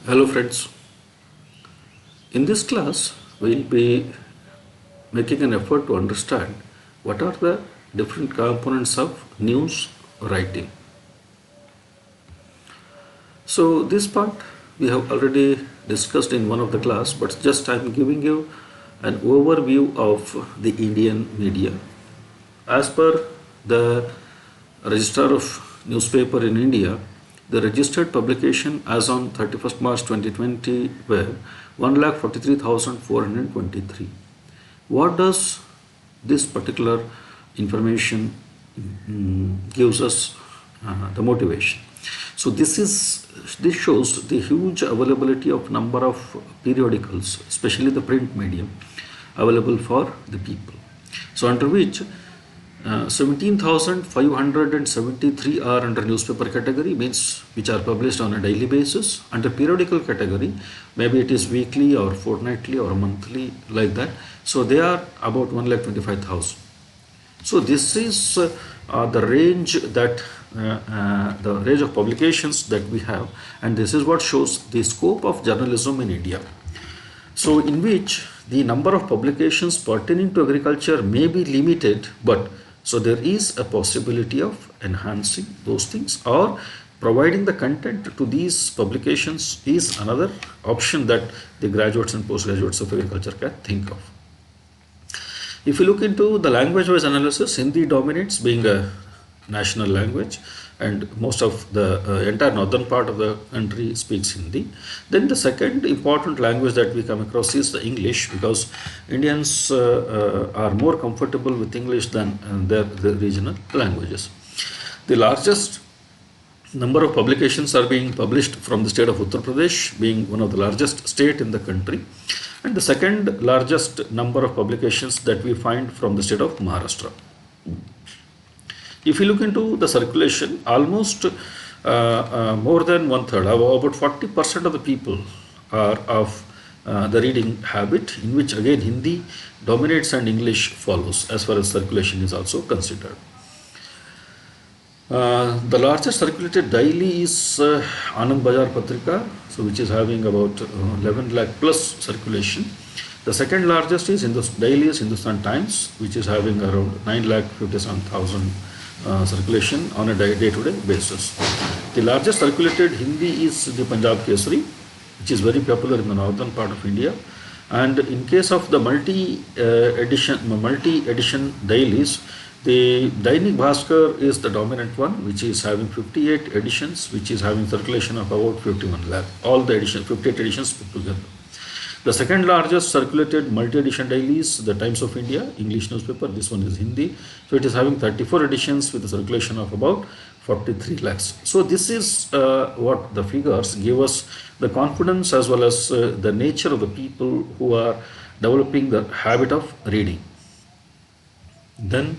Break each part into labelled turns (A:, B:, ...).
A: Hello friends, in this class we'll be making an effort to understand what are the different components of news writing. So this part we have already discussed in one of the class, but just I'm giving you an overview of the Indian media. As per the Register of Newspaper in India, the registered publication as on 31st March 2020 were 1,43,423. What does this particular information gives us the motivation? So this shows the huge availability of number of periodicals, especially the print medium, available for the people. So under which 17,573 are under newspaper category, means which are published on a daily basis. Under periodical category, maybe it is weekly or fortnightly or monthly, like that. So they are about 1,25,000. So this is the range that the range of publications that we have, and this is what shows the scope of journalism in India. So in which the number of publications pertaining to agriculture may be limited, but so there is a possibility of enhancing those things, or providing the content to these publications is another option that the graduates and postgraduates of agriculture can think of. If you look into the language-wise analysis, Hindi dominates, being a national language, and most of the entire northern part of the country speaks Hindi. Then the second important language that we come across is the English, because Indians are more comfortable with English than the regional languages. The largest number of publications are being published from the state of Uttar Pradesh, being one of the largest state in the country, and the second largest number of publications that we find from the state of Maharashtra. If you look into the circulation, almost more than one third, about 40% of the people are of the reading habit, in which again Hindi dominates and English follows as far as circulation is also considered. The largest circulated daily is Anand Bazar Patrika, so which is having about 11 lakh plus circulation. The second largest is daily is Hindustan Times, which is having around 9,57,000 circulation on a day-to-day basis. The largest circulated Hindi is the Punjab Kesari, which is very popular in the northern part of India. And in case of the multi-edition dailies, the Dainik Bhaskar is the dominant one, which is having 58 editions, which is having circulation of about 51 lakh. All the editions, 58 editions put together. The second largest circulated multi-edition daily is the Times of India, English newspaper. This one is Hindi. So it is having 34 editions with a circulation of about 43 lakhs. So this is what the figures give us the confidence as well as the nature of the people who are developing the habit of reading. Then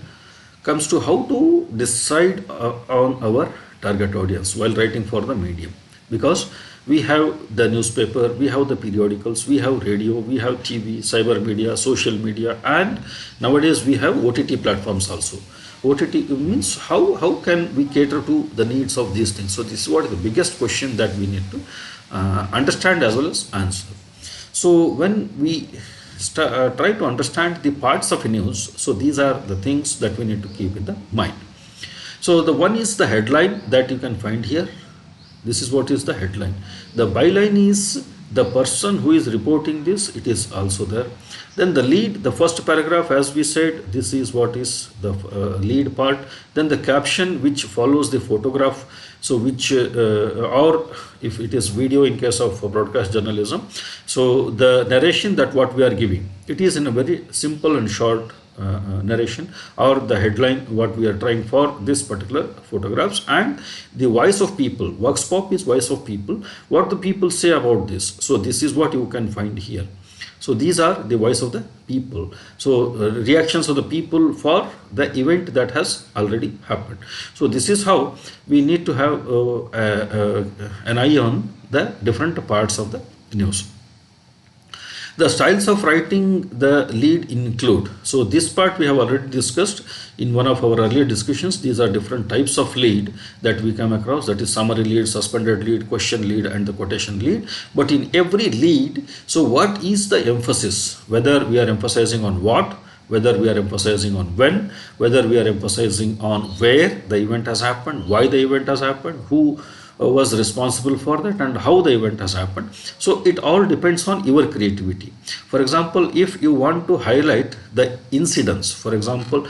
A: comes to how to decide on our target audience while writing for the medium, because we have the newspaper, we have the periodicals, we have radio, we have TV, cyber media, social media, and nowadays we have OTT platforms also. OTT means how can we cater to the needs of these things? So this is what is the biggest question that we need to understand as well as answer. So when we try to understand the parts of a news, so these are the things that we need to keep in the mind. So the one is the headline that you can find here. This is what is the headline. The byline is the person who is reporting this, it is also there. Then the lead, the first paragraph, as we said, this is what is the lead part. Then the caption which follows the photograph, so which or if it is video in case of broadcast journalism, so the narration that what we are giving, it is in a very simple and short narration, or the headline what we are trying for this particular photographs, and the voice of people. Vox pop is voice of people, what the people say about this. So this is what you can find here. So these are the voice of the people. So reactions of the people for the event that has already happened. So this is how we need to have an eye on the different parts of the news. The styles of writing the lead include, so this part we have already discussed in one of our earlier discussions. These are different types of lead that we come across, that is summary lead, suspended lead, question lead, and the quotation lead. But in every lead, so what is the emphasis, whether we are emphasizing on what, whether we are emphasizing on when, whether we are emphasizing on where the event has happened, why the event has happened, who was responsible for that, and how the event has happened. So it all depends on your creativity. For example, if you want to highlight the incidents, for example,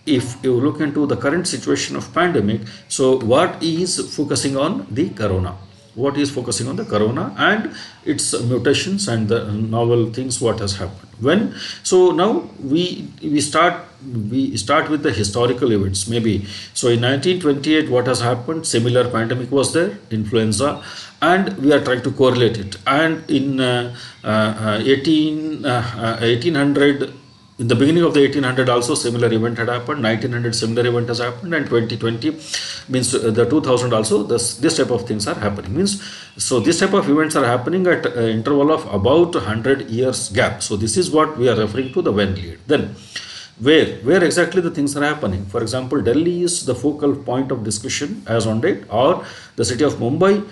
A: if you look into the current situation of pandemic, so what is focusing on the corona, what is focusing on the corona and its mutations and the novel things what has happened when. So now we start with the historical events, maybe. So in 1928 what has happened, similar pandemic was there, influenza, and we are trying to correlate it. And in 1800, in the beginning of the 1800 also similar event had happened, 1900 similar event has happened, and 2020 means the 2000 also this type of things are happening, means. So this type of events are happening at interval of about 100 years gap. So this is what we are referring to the when lead. Then where exactly the things are happening. For example, Delhi is the focal point of discussion as on date, or the city of Mumbai,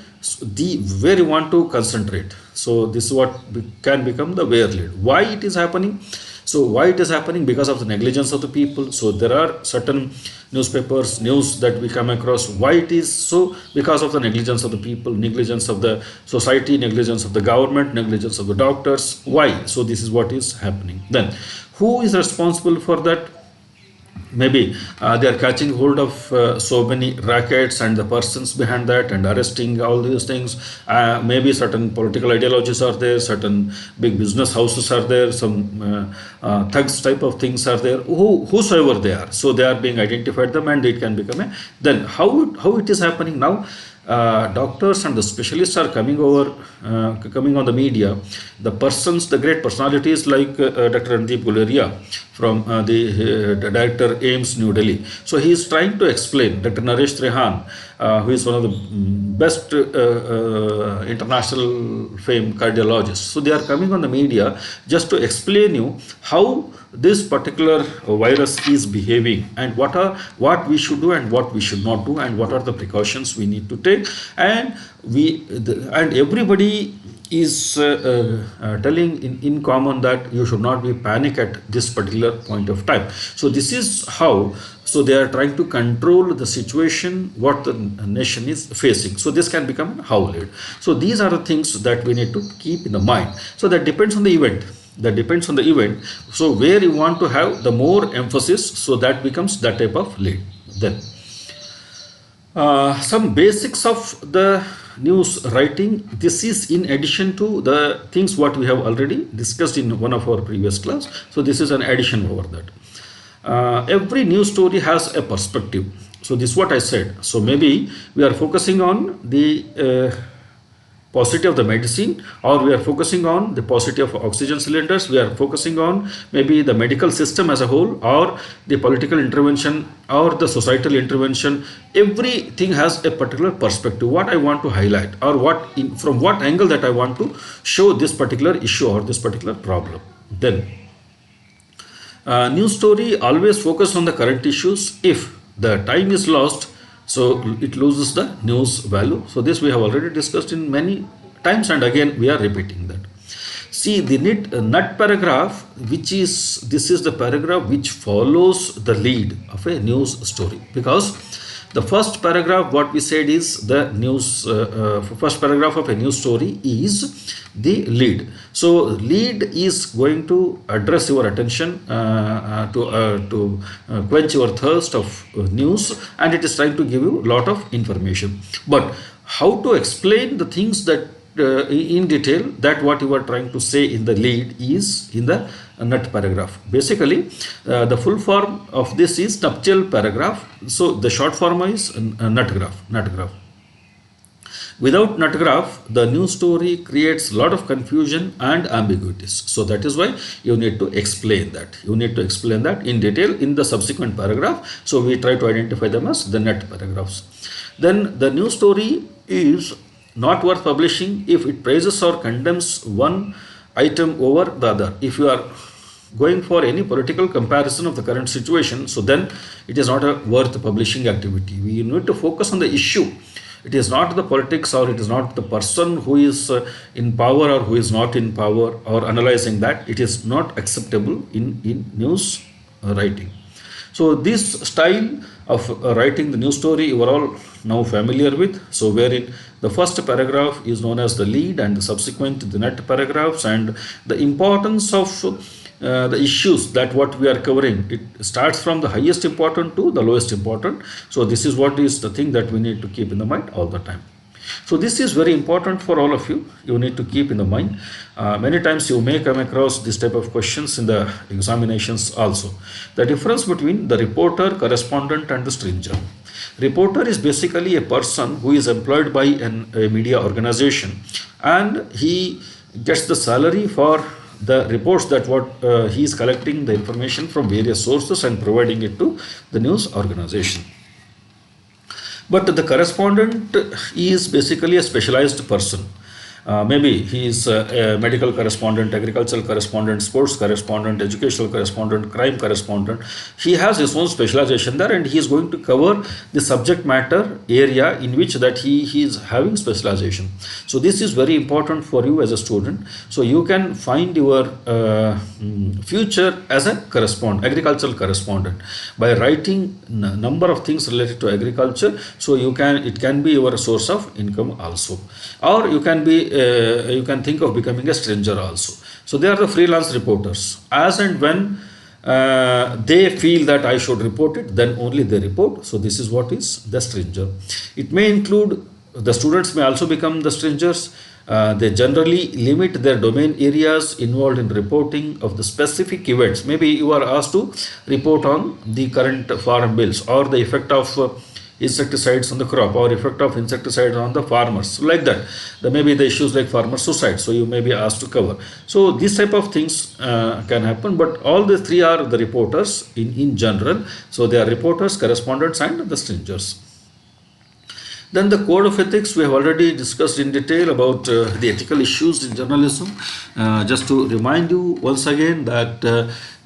A: where you want to concentrate. So this is what can become the where lead. Why it is happening? So why it is happening? Because of the negligence of the people. So there are certain newspapers, news that we come across. Why it is so? Because of the negligence of the people, negligence of the society, negligence of the government, negligence of the doctors. Why? So this is what is happening. Then who is responsible for that? Maybe they are catching hold of so many rackets and the persons behind that and arresting all these things. Maybe certain political ideologies are there, certain big business houses are there, some thugs type of things are there, whosoever they are. So they are being identified them, and it can become a. Then how it is happening now? Doctors and the specialists are coming on the media. The persons, the great personalities like Dr. Randeep Guleria from the director AIIMS New Delhi. So he is trying to explain. Dr. Naresh Trehan, who is one of the best international famed cardiologists. So they are coming on the media just to explain you how this particular virus is behaving, and what we should do and what we should not do, and what are the precautions we need to take. And everybody is telling in common that you should not be panic at this particular point of time. So this is how. So they are trying to control the situation what the nation is facing. So this can become how lead. So these are the things that we need to keep in the mind. So that depends on the event. So where you want to have the more emphasis, so that becomes that type of lead. Then some basics of the news writing. This is in addition to the things what we have already discussed in one of our previous class. So this is an addition over that. Every news story has a perspective. So this is what I said. So maybe we are focusing on the paucity of the medicine, or we are focusing on the paucity of oxygen cylinders, we are focusing on maybe the medical system as a whole, or the political intervention, or the societal intervention. Everything has a particular perspective, what I want to highlight, or from what angle that I want to show this particular issue or this particular problem. Then news story always focus on the current issues. If the time is lost, so it loses the news value. So this we have already discussed in many times, and again we are repeating that. See, the nut paragraph, this is the paragraph which follows the lead of a news story, because the first paragraph what we said is the news, first paragraph of a news story is the lead. So lead is going to address your attention to quench your thirst of news, and it is trying to give you a lot of information. But how to explain the things that in detail, that what you are trying to say in the lead is in the nut paragraph. Basically the full form of this is nuptial paragraph. So the short form is nut graph. Without nut graph, the news story creates a lot of confusion and ambiguities. So that is why you need to explain that. You need to explain that in detail in the subsequent paragraph. So we try to identify them as the nut paragraphs. Then the news story is not worth publishing if it praises or condemns one item over the other. If you are going for any political comparison of the current situation, so then it is not a worth publishing activity. We need to focus on the issue. It is not the politics, or it is not the person who is in power or who is not in power, or analyzing that. It is not acceptable in news writing. So this style of writing the news story you are all now familiar with. So wherein the first paragraph is known as the lead, and the subsequent the net paragraphs, and the importance of the issues that what we are covering, it starts from the highest important to the lowest important. So this is what is the thing that we need to keep in the mind all the time. So this is very important for all of you. You need to keep in the mind. Many times you may come across this type of questions in the examinations also. The difference between the reporter, correspondent, and the stranger. Reporter is basically a person who is employed by a media organization, and he gets the salary for the reports that what he is collecting the information from various sources and providing it to the news organization. But the correspondent is basically a specialized person. Maybe he is a medical correspondent, agricultural correspondent, sports correspondent, educational correspondent, crime correspondent. He has his own specialization there, and he is going to cover the subject matter area in which that he is having specialization. So this is very important for you as a student. So you can find your future as a agricultural correspondent by writing number of things related to agriculture. So it can be your source of income also, or you can think of becoming a stranger also. So they are the freelance reporters. As and when they feel that I should report it, then only they report. So this is what is the stranger. It may include the students may also become the strangers. They generally limit their domain areas involved in reporting of the specific events. Maybe you are asked to report on the current farm bills, or the effect of insecticides on the crop, or effect of insecticides on the farmers. So like that, there may be the issues like farmer suicide, so you may be asked to cover. So these type of things can happen, but all the three are the reporters in general. So they are reporters, correspondents, and the strangers. Then the code of ethics, we have already discussed in detail about the ethical issues in journalism. Just to remind you once again that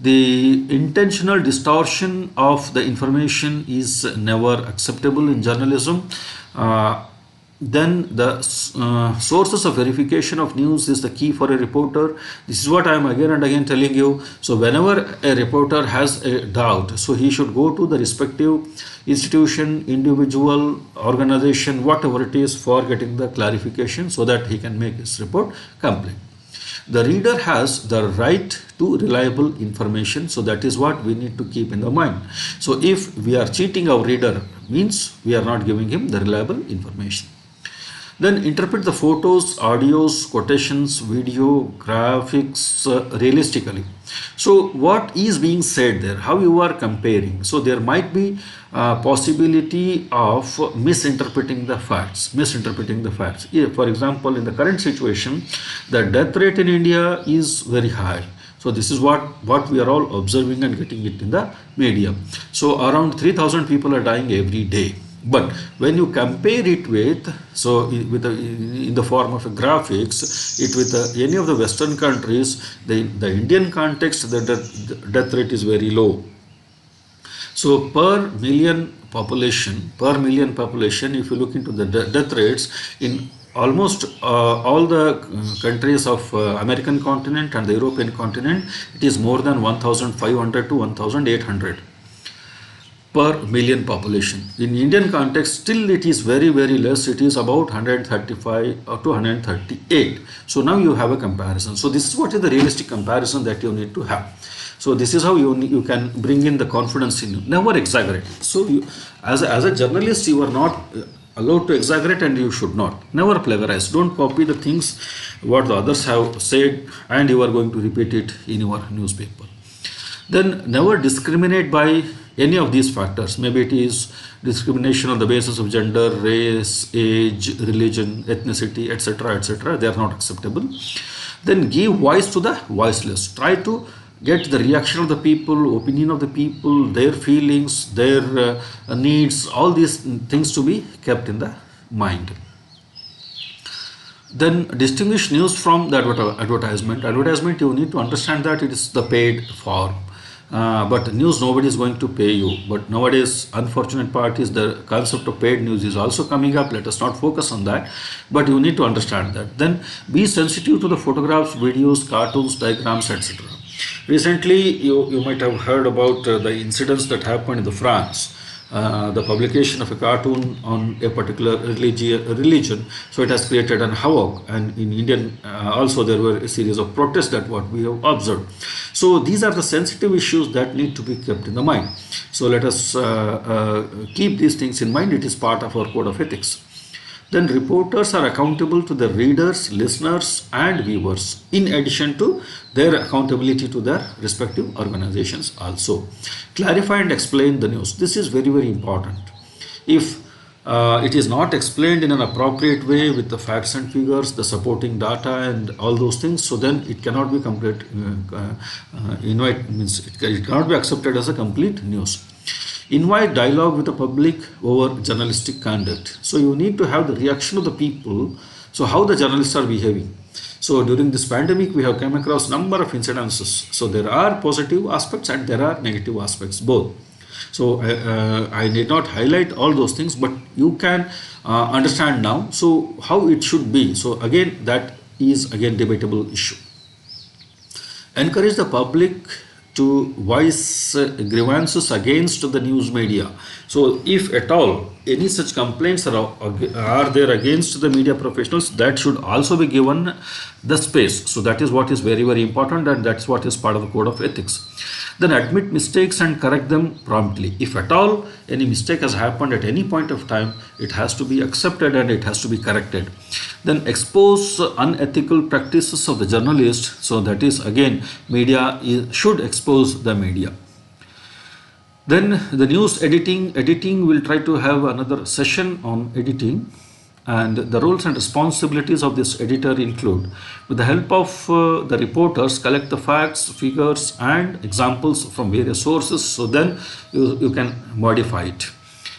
A: the intentional distortion of the information is never acceptable in journalism. Then the sources of verification of news is the key for a reporter. This is what I am again and again telling you. So whenever a reporter has a doubt, so he should go to the respective institution, individual, organization, whatever it is, for getting the clarification so that he can make his report complete. The reader has the right to reliable information. So that is what we need to keep in the mind. So if we are cheating our reader, means we are not giving him the reliable information. Then interpret the photos, audios, quotations, video, graphics realistically. So what is being said there, how you are comparing. So there might be a possibility of misinterpreting the facts. For example, in the current situation, the death rate in India is very high. So this is what we are all observing and getting it in the media. So around 3,000 people are dying every day. But when you compare it with, so in the form of a graphics, it with any of the Western countries, the Indian context, the death rate is very low. So per million population, if you look into the death rates in almost all the countries of American continent and the European continent, it is more than 1,500 to 1,800. per million population. In Indian context, still it is very, very less. It is about 135 to 138. So now you have a comparison. So this is what is the realistic comparison that you need to have. So this is how you can bring in the confidence in you. Never exaggerate. So you, as a journalist, you are not allowed to exaggerate, and you should not. Never plagiarize. Don't copy the things what the others have said and you are going to repeat it in your newspaper. Then never discriminate by any of these factors. Maybe it is discrimination on the basis of gender, race, age, religion, ethnicity, etc., etc. They are not acceptable. Then give voice to the voiceless. Try to get the reaction of the people, opinion of the people, their feelings, their needs, all these things to be kept in the mind. Then distinguish news from the advertisement. Advertisement, you need to understand that it is the paid form. But news, nobody is going to pay you. But nowadays, unfortunate part is the concept of paid news is also coming up. Let us not focus on that. But you need to understand that. Then be sensitive to the photographs, videos, cartoons, diagrams, etc. Recently, you might have heard about the incidents that happened in the France. The publication of a cartoon on a particular religion, so it has created an havoc, and in Indian also there were a series of protests that what we have observed. So these are the sensitive issues that need to be kept in the mind. So let us keep these things in mind. It is part of our code of ethics. Then reporters are accountable to the readers, listeners, and viewers, in addition to their accountability to their respective organizations also. Clarify and explain the news. This is very, very important. If it is not explained in an appropriate way with the facts and figures, the supporting data, and all those things, so then it cannot be complete. It cannot be accepted as a complete news. Invite dialogue with the public over journalistic conduct. So you need to have the reaction of the people. So how the journalists are behaving. So during this pandemic, we have come across number of incidences. So there are positive aspects and there are negative aspects, both. So I need not highlight all those things, but you can understand now. So how it should be. So again, that is again debatable issue. Encourage the public to voice grievances against the news media. So if at all any such complaints are there against the media professionals, that should also be given the space. So that is what is very, very important, and that's what is part of the code of ethics. Then admit mistakes and correct them promptly. If at all any mistake has happened at any point of time, it has to be accepted and it has to be corrected. Then expose unethical practices of the journalist. So that is again, media should expose the media. Then the news editing will try to have another session on editing, and the roles and responsibilities of this editor include, with the help of the reporters, collect the facts, figures, and examples from various sources, so then you can modify it.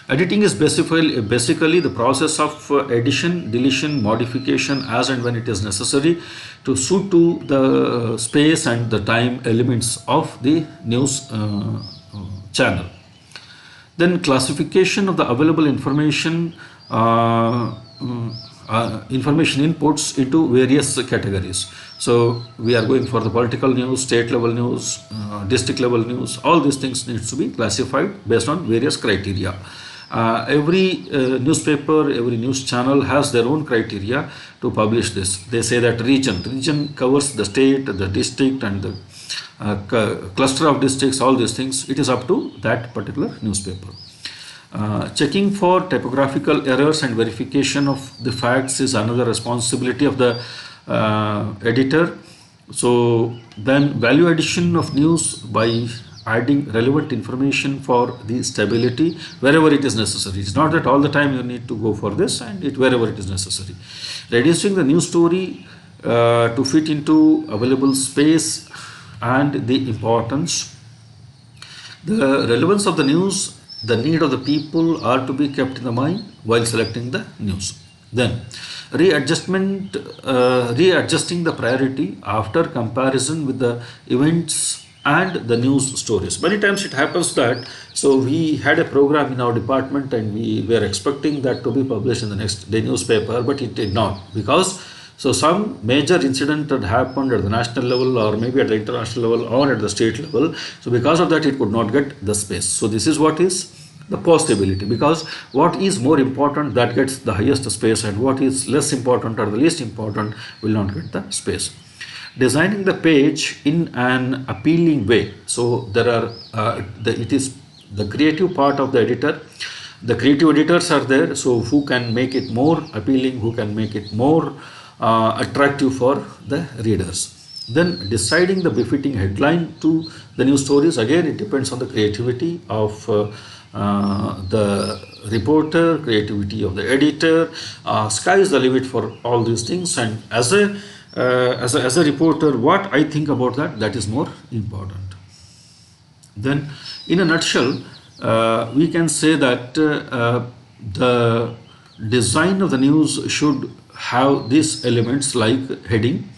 A: Editing is basically the process of addition, deletion, modification as and when it is necessary to suit to the space and the time elements of the news channel. Then classification of the available information inputs into various categories. So we are going for the political news, state level news, district level news. All these things needs to be classified based on various criteria. Every newspaper, every news channel has their own criteria to publish this. They say that region covers the state, the district, and the cluster of districts, all these things. It is up to that particular newspaper. Checking for typographical errors and verification of the facts is another responsibility of the editor. So then value addition of news by adding relevant information for the stability wherever it is necessary. It's not that all the time you need to go for this, and wherever it is necessary. Reducing the news story to fit into available space and the importance. The relevance of the news, the need of the people are to be kept in the mind while selecting the news. Then readjusting the priority after comparison with the events and the news stories. Many times it happens that, so we had a program in our department and we were expecting that to be published in the next day newspaper, but it did not, because so some major incident had happened at the national level or maybe at the international level or at the state level. So because of that, it could not get the space. So this is what is the postability, because what is more important, that gets the highest space, and what is less important or the least important will not get the space. Designing the page in an appealing way. So there are it is the creative part of the editor. The creative editors are there, so who can make it more appealing, who can make it more attractive for the readers. Then deciding the befitting headline to the news stories. Again, it depends on the creativity of the reporter, creativity of the editor. Sky is the limit for all these things, and as a reporter, what I think about that is more important. Then in a nutshell, we can say that the design of the news should have these elements like heading,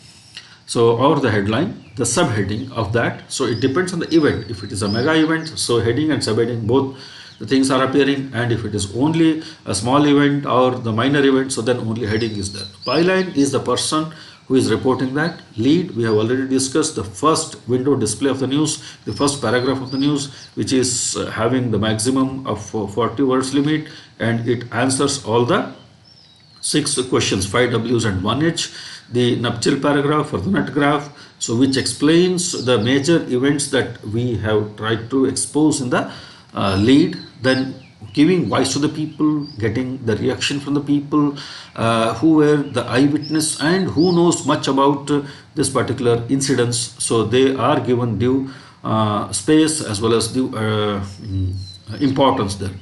A: so or the headline, the subheading of that. So it depends on the event. If it is a mega event, so heading and subheading both the things are appearing, and if it is only a small event or the minor event, so then only heading is there. Byline is the person who is reporting that. Lead, we have already discussed, the first window display of the news, the first paragraph of the news, which is having the maximum of 40 words limit, and it answers all the 6 questions, 5 W's and 1 H. The nuptial paragraph or the nut graph, so which explains the major events that we have tried to expose in the lead. Then giving voice to the people, getting the reaction from the people who were the eyewitness and who knows much about this particular incidents. So they are given due space as well as due importance there.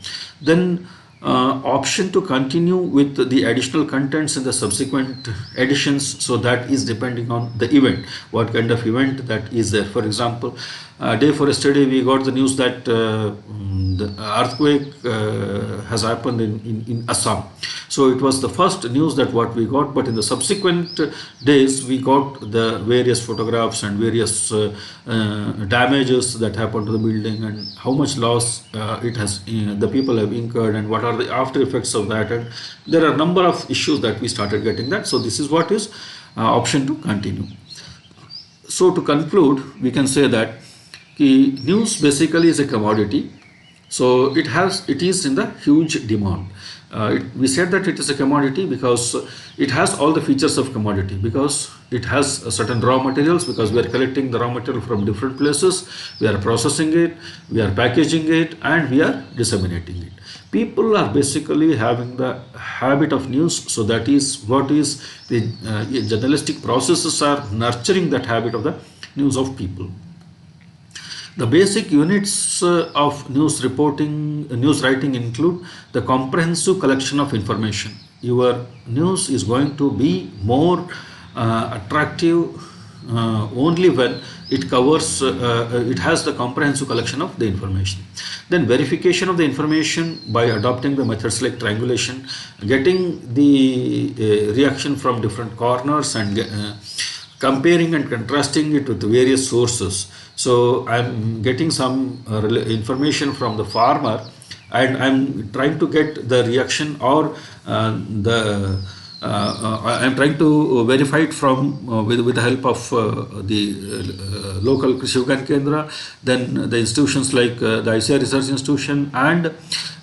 A: Then option to continue with the additional contents in the subsequent editions, so that is depending on the event, what kind of event that is there. For example, day for yesterday we got the news that the earthquake has happened in Assam. So it was the first news that what we got, but in the subsequent days we got the various photographs and various damages that happened to the building, and how much loss it has the people have incurred, and what are the after effects of that. And there are a number of issues that we started getting that. So this is what is option to continue. So to conclude, we can say that news basically is a commodity. So it is in the huge demand. We said that it is a commodity because it has all the features of commodity, because it has certain raw materials, because we are collecting the raw material from different places, we are processing it, we are packaging it, and we are disseminating it. People are basically having the habit of news, so that is what is the journalistic processes are nurturing that habit of the news of people. The basic units of news reporting, news writing include the comprehensive collection of information. Your news is going to be more attractive only when it covers, it has the comprehensive collection of the information. Then verification of the information by adopting the methods like triangulation, getting the reaction from different corners, and comparing and contrasting it with the various sources. So I'm getting some information from the farmer, and I'm trying to get the reaction or I'm trying to verify it from with the help of the local Krishi Vigyan Kendra, then the institutions like the ICAR Research Institution, and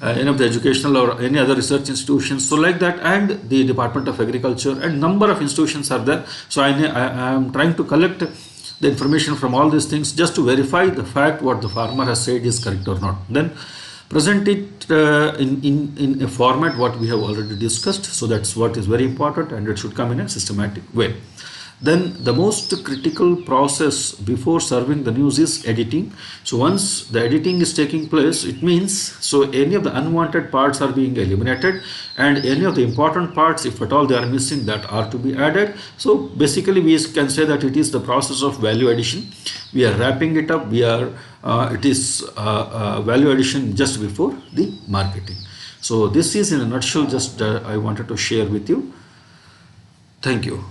A: any of the educational or any other research institutions, so like that, and the Department of Agriculture, and number of institutions are there. So I am trying to collect the information from all these things just to verify the fact what the farmer has said is correct or not. Then present it in a format what we have already discussed. So that's what is very important, and it should come in a systematic way. Then the most critical process before serving the news is editing. So once the editing is taking place, it means so any of the unwanted parts are being eliminated, and any of the important parts, if at all they are missing, that are to be added. So basically we can say that it is the process of value addition. We are wrapping it up. It is value addition just before the marketing. So this is in a nutshell just I wanted to share with you. Thank you.